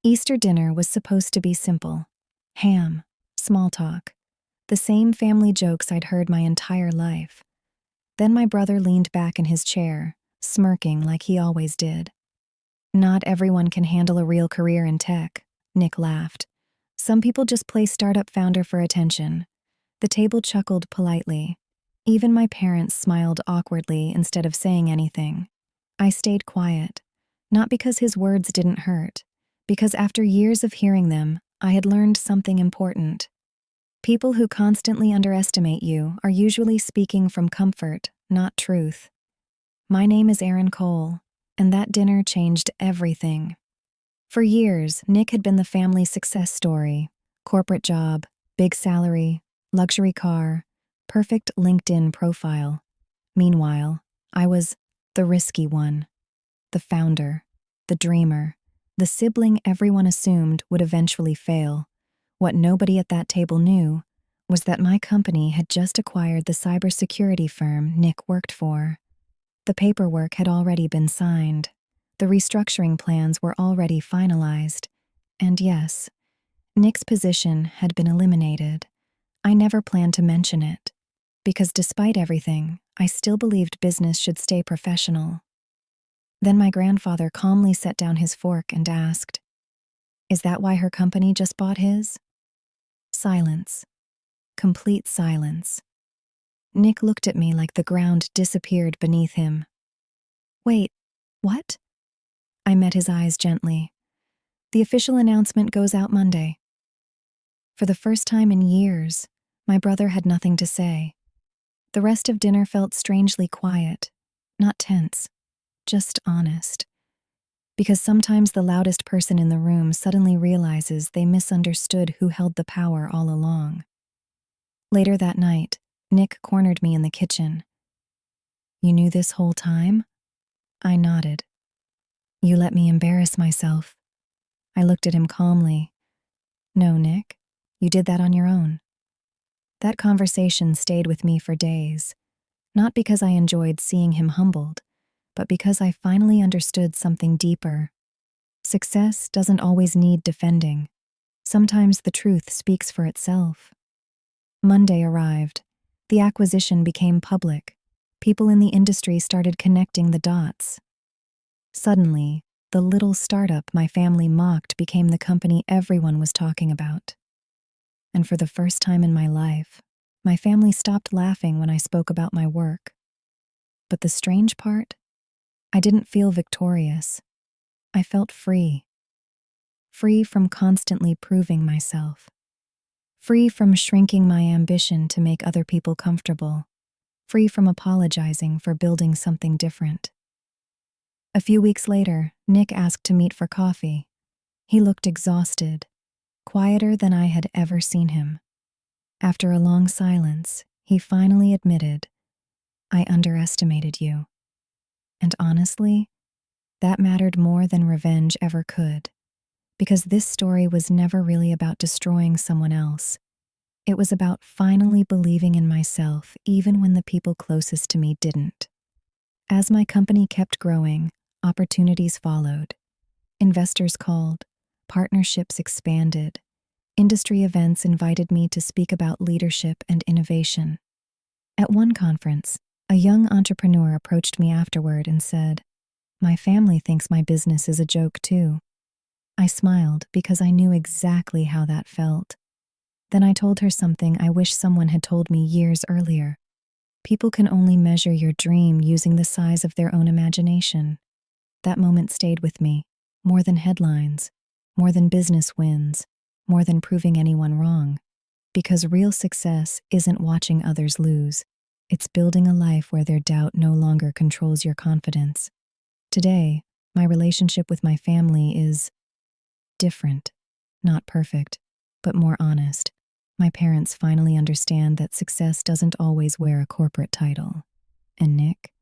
Easter dinner was supposed to be simple. Ham, small talk, the same family jokes I'd heard my entire life. Then my brother leaned back in his chair, smirking like he always did. "Not everyone can handle a real career in tech," Nick laughed. "Some people just play startup founder for attention." The table chuckled politely. Even my parents smiled awkwardly instead of saying anything. I stayed quiet, not because his words didn't hurt, because after years of hearing them, I had learned something important. People who constantly underestimate you are usually speaking from comfort, not truth. My name is Aaron Cole, and that dinner changed everything. For years, Nick had been the family success story: corporate job, big salary, luxury car, perfect LinkedIn profile. Meanwhile, I was the risky one, the founder, the dreamer, the sibling everyone assumed would eventually fail. What nobody at that table knew was that my company had just acquired the cybersecurity firm Nick worked for. The paperwork had already been signed. The restructuring plans were already finalized. And yes, Nick's position had been eliminated. I never planned to mention it, because despite everything, I still believed business should stay professional. Then my grandfather calmly set down his fork and asked, "Is that why her company just bought his?" Silence. Complete silence. Nick looked at me like the ground disappeared beneath him. "Wait, what?" I met his eyes gently. "The official announcement goes out Monday." For the first time in years, my brother had nothing to say. The rest of dinner felt strangely quiet, not tense, just honest. Because sometimes the loudest person in the room suddenly realizes they misunderstood who held the power all along. Later that night, Nick cornered me in the kitchen. "You knew this whole time?" I nodded. "You let me embarrass myself." I looked at him calmly. "No, Nick, you did that on your own." That conversation stayed with me for days, not because I enjoyed seeing him humbled, but because I finally understood something deeper. Success doesn't always need defending. Sometimes the truth speaks for itself. Monday arrived. The acquisition became public. People in the industry started connecting the dots. Suddenly, the little startup my family mocked became the company everyone was talking about. And for the first time in my life, my family stopped laughing when I spoke about my work. But the strange part? I didn't feel victorious. I felt free. Free from constantly proving myself. Free from shrinking my ambition to make other people comfortable. Free from apologizing for building something different. A few weeks later, Nick asked to meet for coffee. He looked exhausted, quieter than I had ever seen him. After a long silence, he finally admitted, "I underestimated you." And honestly, that mattered more than revenge ever could, because this story was never really about destroying someone else. It was about finally believing in myself even when the people closest to me didn't. As my company kept growing, opportunities followed. Investors called, partnerships expanded, industry events invited me to speak about leadership and innovation. At one conference, a young entrepreneur approached me afterward and said, "My family thinks my business is a joke too." I smiled because I knew exactly how that felt. Then I told her something I wish someone had told me years earlier. People can only measure your dream using the size of their own imagination. That moment stayed with me, more than headlines, more than business wins, more than proving anyone wrong. Because real success isn't watching others lose. It's building a life where their doubt no longer controls your confidence. Today, my relationship with my family is different, not perfect, but more honest. My parents finally understand that success doesn't always wear a corporate title. And Nick?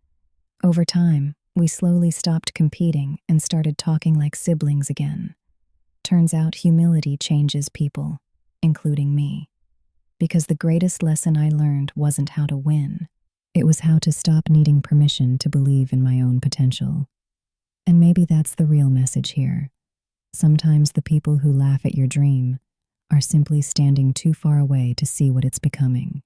Over time, we slowly stopped competing and started talking like siblings again. Turns out humility changes people, including me. Because the greatest lesson I learned wasn't how to win. It was how to stop needing permission to believe in my own potential. And maybe that's the real message here. Sometimes the people who laugh at your dream are simply standing too far away to see what it's becoming.